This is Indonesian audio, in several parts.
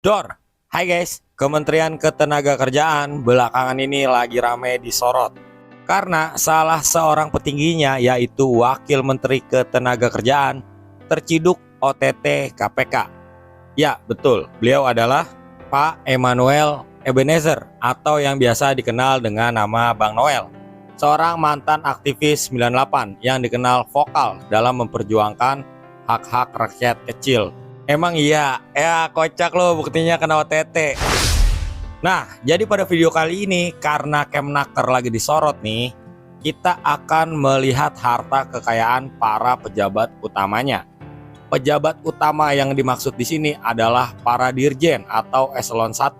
Dor, hai guys, Kementerian Ketenagakerjaan belakangan ini lagi ramai disorot karena salah seorang petingginya yaitu Wakil Menteri Ketenagakerjaan terciduk OTT KPK. Ya betul, beliau adalah Pak Emmanuel Ebenezer atau yang biasa dikenal dengan nama Bang Noel. Seorang mantan aktivis 98 yang dikenal vokal dalam memperjuangkan hak-hak rakyat kecil. Emang iya, ya kocak loh buktinya kena OTT. Nah, jadi pada video kali ini karena Kemnaker lagi disorot nih, kita akan melihat harta kekayaan para pejabat utamanya. Pejabat utama yang dimaksud di sini adalah para dirjen atau eselon 1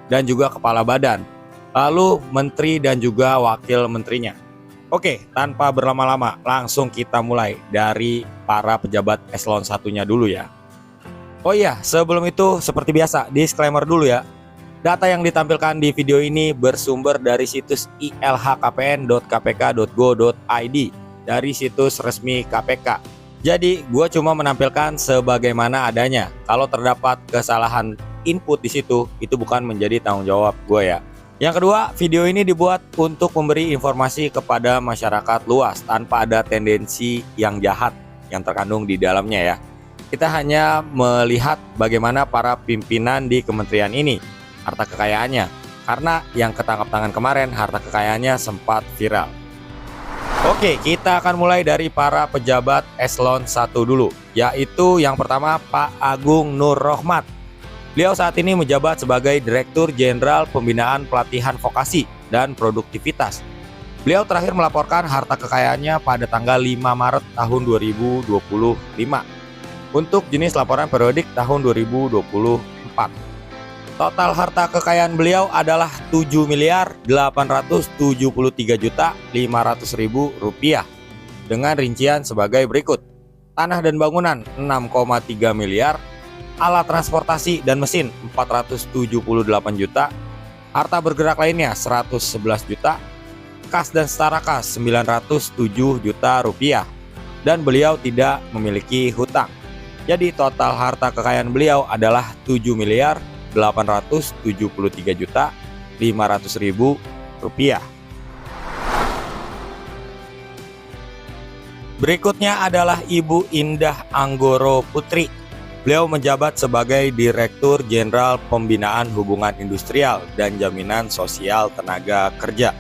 dan juga kepala badan, lalu menteri dan juga wakil menterinya. Oke, tanpa berlama-lama langsung kita mulai dari para pejabat eselon 1-nya dulu ya. Oh iya, sebelum itu seperti biasa, disclaimer dulu ya. Data yang ditampilkan di video ini bersumber dari situs ilhkpn.kpk.go.id, dari situs resmi KPK. Jadi, gue cuma menampilkan sebagaimana adanya. Kalau terdapat kesalahan input di situ, itu bukan menjadi tanggung jawab gue ya. Yang kedua, video ini dibuat untuk memberi informasi kepada masyarakat luas tanpa ada tendensi yang jahat yang terkandung di dalamnya ya. Kita hanya melihat bagaimana para pimpinan di kementerian ini, harta kekayaannya. Karena yang ketangkap tangan kemarin, harta kekayaannya sempat viral. Oke, kita akan mulai dari para pejabat eselon 1 dulu. Yaitu yang pertama Pak Agung Nur Rohmat. Beliau saat ini menjabat sebagai Direktur Jenderal Pembinaan Pelatihan Vokasi dan Produktivitas. Beliau terakhir melaporkan harta kekayaannya pada tanggal 5 Maret tahun 2025. Untuk jenis laporan periodik tahun 2024. Total harta kekayaan beliau adalah 7.873.500.000 rupiah dengan rincian sebagai berikut. Tanah dan bangunan 6,3 miliar, alat transportasi dan mesin 478 juta, harta bergerak lainnya 111 juta, kas dan setara kas 907 juta rupiah, dan beliau tidak memiliki hutang. Jadi total harta kekayaan beliau adalah 7.873.500.000 rupiah. Berikutnya adalah Ibu Indah Anggoro Putri. Beliau menjabat sebagai Direktur Jenderal Pembinaan Hubungan Industrial dan Jaminan Sosial Tenaga Kerja.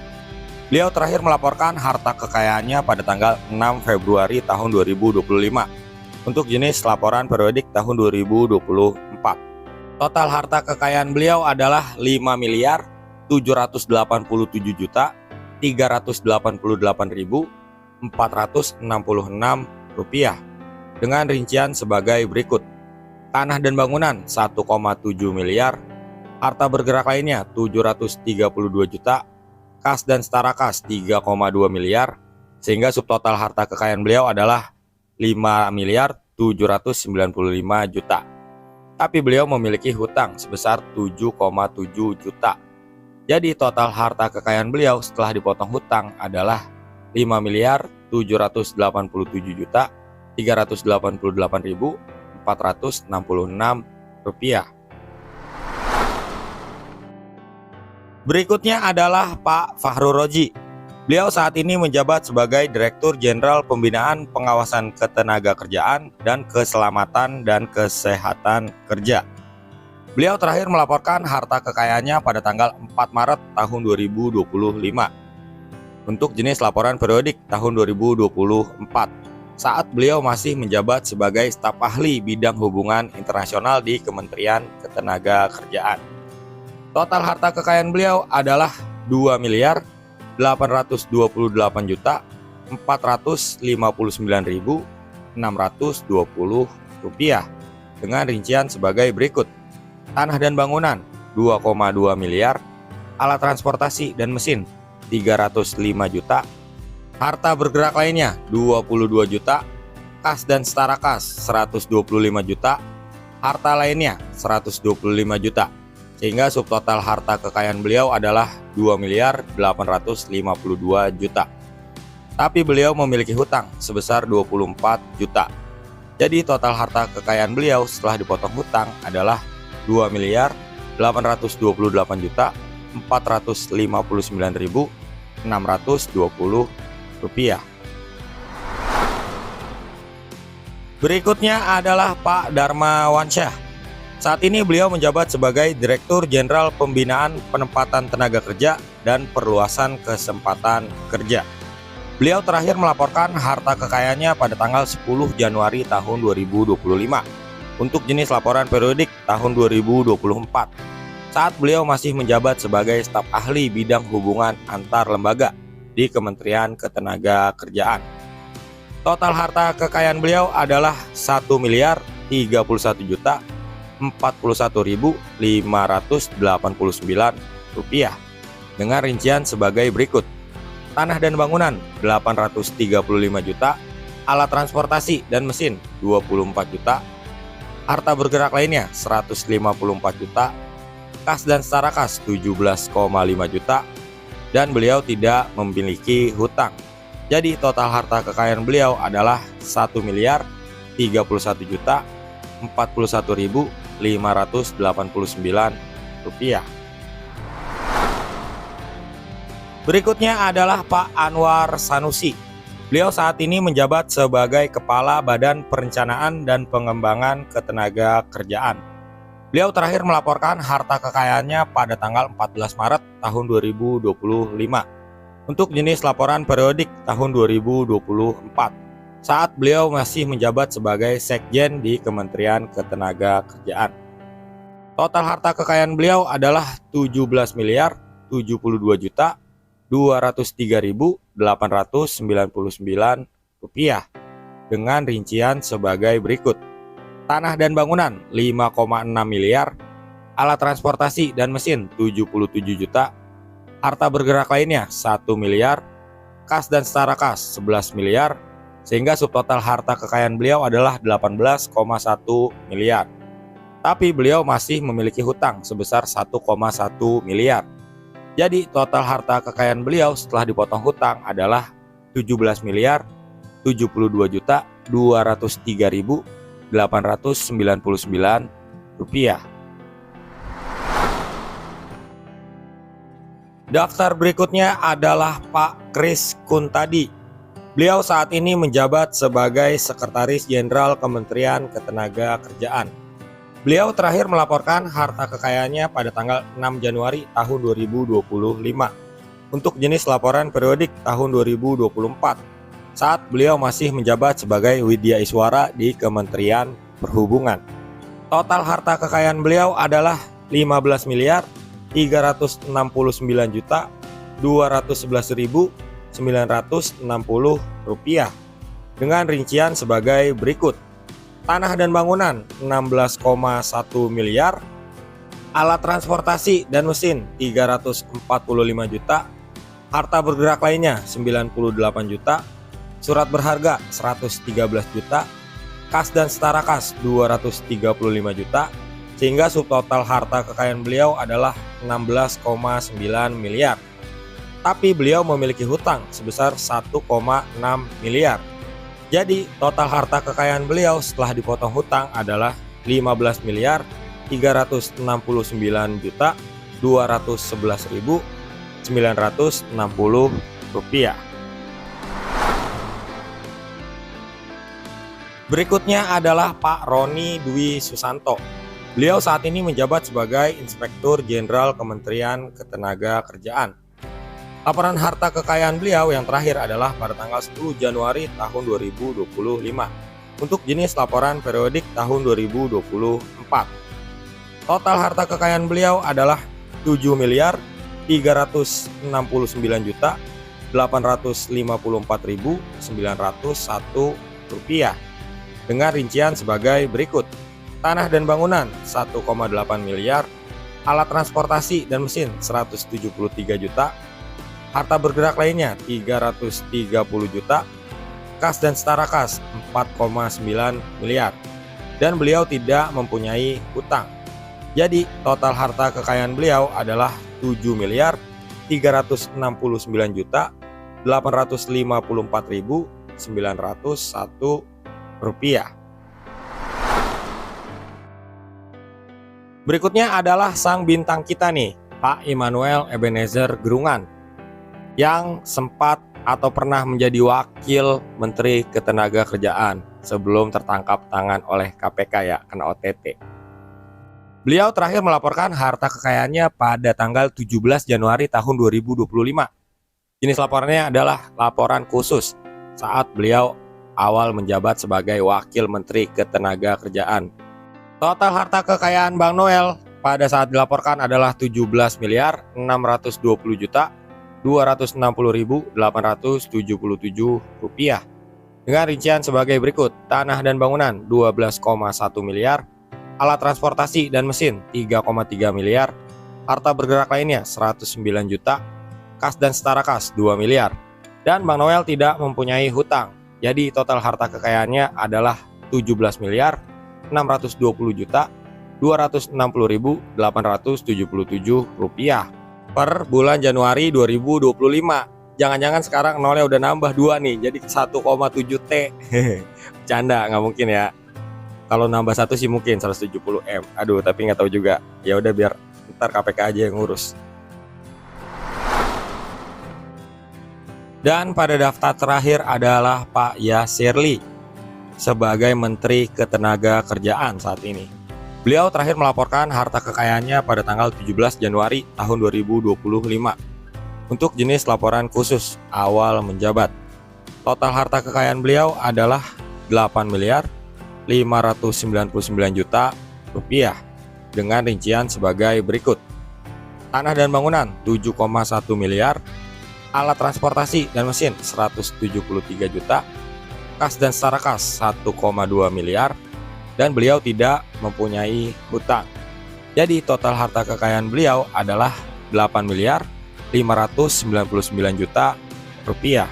Beliau terakhir melaporkan harta kekayaannya pada tanggal 6 Februari tahun 2025. Untuk jenis laporan periodik tahun 2024. Total harta kekayaan beliau adalah 5.787.388.466 rupiah dengan rincian sebagai berikut. Tanah dan bangunan 1,7 miliar, harta bergerak lainnya 732 juta, kas dan setara kas 3,2 miliar, sehingga subtotal harta kekayaan beliau adalah 5.795 juta. Tapi beliau memiliki hutang sebesar 7,7 juta. Jadi total harta kekayaan beliau setelah dipotong hutang adalah 5.787.388.466 rupiah. Berikutnya adalah Pak Fahru Roji. Beliau saat ini menjabat sebagai Direktur Jenderal Pembinaan Pengawasan Ketenagakerjaan dan Keselamatan dan Kesehatan Kerja. Beliau terakhir melaporkan harta kekayaannya pada tanggal 4 Maret tahun 2025. Untuk jenis laporan periodik tahun 2024, saat beliau masih menjabat sebagai staf ahli bidang hubungan internasional di Kementerian Ketenagakerjaan. Total harta kekayaan beliau adalah 2.828.459.620 rupiah dengan rincian sebagai berikut. Tanah dan bangunan 2,2 miliar, alat transportasi dan mesin 305 juta, harta bergerak lainnya 22 juta, kas dan setara kas 125 juta, harta lainnya 125 juta. Sehingga subtotal harta kekayaan beliau adalah 2.852 juta. Tapi beliau memiliki hutang sebesar 24 juta. Jadi total harta kekayaan beliau setelah dipotong hutang adalah Rp2.828.459.620. Berikutnya adalah Pak Darmawansyah. Saat ini beliau menjabat sebagai Direktur Jenderal Pembinaan Penempatan Tenaga Kerja dan Perluasan Kesempatan Kerja. Beliau terakhir melaporkan harta kekayaannya pada tanggal 10 Januari tahun 2025 untuk jenis laporan periodik tahun 2024 saat beliau masih menjabat sebagai staf ahli bidang hubungan antar lembaga di Kementerian Ketenagakerjaan. Total harta kekayaan beliau adalah Rp1.031.041.589 dengan rincian sebagai berikut: tanah dan bangunan 835 juta, alat transportasi dan mesin 24 juta, harta bergerak lainnya 154 juta, kas dan setara kas 17,5 juta, dan beliau tidak memiliki hutang. Jadi total harta kekayaan beliau adalah Rp1.031.041.589. Berikutnya adalah Pak Anwar Sanusi. Beliau saat ini menjabat sebagai Kepala Badan Perencanaan dan Pengembangan Ketenagakerjaan. Beliau terakhir melaporkan harta kekayaannya pada tanggal 14 Maret tahun 2025 untuk jenis laporan periodik tahun 2024 saat beliau masih menjabat sebagai Sekjen di Kementerian Ketenagakerjaan. Total harta kekayaan beliau adalah Rp17.072.899 dengan rincian sebagai berikut: tanah dan bangunan 5,6 miliar, alat transportasi dan mesin 77 juta, harta bergerak lainnya 1 miliar, kas dan setara kas 11 miliar, sehingga subtotal harta kekayaan beliau adalah 18,1 miliar. Tapi beliau masih memiliki hutang sebesar 1,1 miliar. Jadi total harta kekayaan beliau setelah dipotong hutang adalah Rp17.072.803.899. Daftar berikutnya adalah Pak Kris Kuntadi. Beliau saat ini menjabat sebagai Sekretaris Jenderal Kementerian Ketenagakerjaan. Beliau terakhir melaporkan harta kekayaannya pada tanggal 6 Januari tahun 2025 untuk jenis laporan periodik tahun 2024 saat beliau masih menjabat sebagai Widya Iswara di Kementerian Perhubungan. Total harta kekayaan beliau adalah Rp15.369.211.960 dengan rincian sebagai berikut: tanah dan bangunan 16,1 miliar, alat transportasi dan mesin 345 juta, harta bergerak lainnya 98 juta, surat berharga 113 juta, kas dan setara kas 235 juta, sehingga subtotal harta kekayaan beliau adalah 16,9 miliar. Tapi beliau memiliki hutang sebesar 1,6 miliar. Jadi total harta kekayaan beliau setelah dipotong hutang adalah Rp15.211.960. Berikutnya adalah Pak Roni Dwi Susanto. Beliau saat ini menjabat sebagai Inspektur Jenderal Kementerian Ketenagakerjaan. Laporan harta kekayaan beliau yang terakhir adalah pada tanggal 10 Januari tahun 2025 untuk jenis laporan periodik tahun 2024. Total harta kekayaan beliau adalah Rp7.369.854.901 dengan rincian sebagai berikut: tanah dan bangunan 1,8 miliar, alat transportasi dan mesin 173 juta, harta bergerak lainnya 330 juta, kas dan setara kas 4,9 miliar, dan beliau tidak mempunyai hutang. Jadi total harta kekayaan beliau adalah Rp7.369.854.901. Berikutnya adalah sang bintang kita nih, Pak Immanuel Ebenezer Gerungan, yang sempat atau pernah menjadi wakil Menteri Ketenagakerjaan sebelum tertangkap tangan oleh KPK ya, kena OTT. Beliau terakhir melaporkan harta kekayaannya pada tanggal 17 Januari tahun 2025. Jenis laporannya adalah laporan khusus saat beliau awal menjabat sebagai wakil Menteri Ketenagakerjaan. Total harta kekayaan Bang Noel pada saat dilaporkan adalah 17 miliar 620 juta 260.877 rupiah. Dengan rincian sebagai berikut: tanah dan bangunan 12,1 miliar, alat transportasi dan mesin 3,3 miliar, harta bergerak lainnya 109 juta, kas dan setara kas 2 miliar. Dan Bang Noel tidak mempunyai hutang. Jadi total harta kekayaannya adalah 17 miliar 620 juta 260.877 rupiah per bulan Januari 2025. Jangan-jangan sekarang nolnya udah nambah 2 nih, jadi 1,7 T. Bercanda, nggak mungkin ya. Kalau nambah 1 sih mungkin 170 M. Aduh, tapi nggak tahu juga. Ya udah, biar ntar KPK aja yang ngurus. Dan pada daftar terakhir adalah Pak Yasirli sebagai Menteri Ketenagakerjaan saat ini. Beliau terakhir melaporkan harta kekayaannya pada tanggal 17 Januari tahun 2025 untuk jenis laporan khusus awal menjabat. Total harta kekayaan beliau adalah 8 miliar 599 juta rupiah dengan rincian sebagai berikut: tanah dan bangunan 7,1 miliar, alat transportasi dan mesin 173 juta, kas dan setara kas 1,2 miliar, dan beliau tidak mempunyai hutang. Jadi total harta kekayaan beliau adalah 8 miliar 599 juta rupiah.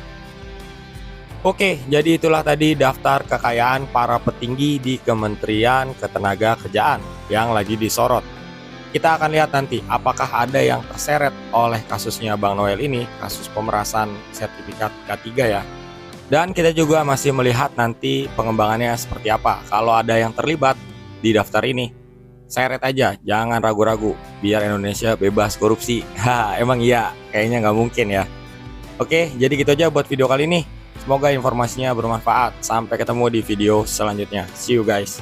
Oke, jadi itulah tadi daftar kekayaan para petinggi di Kementerian Ketenagakerjaan yang lagi disorot. Kita akan lihat nanti apakah ada yang terseret oleh kasusnya Bang Noel ini, kasus pemerasan sertifikat K3 ya. Dan kita juga masih melihat nanti pengembangannya seperti apa. Kalau ada yang terlibat di daftar ini, seret aja, jangan ragu-ragu, biar Indonesia bebas korupsi. Emang iya, kayaknya nggak mungkin ya. Oke, jadi gitu aja buat video kali ini. Semoga informasinya bermanfaat. Sampai ketemu di video selanjutnya. See you guys.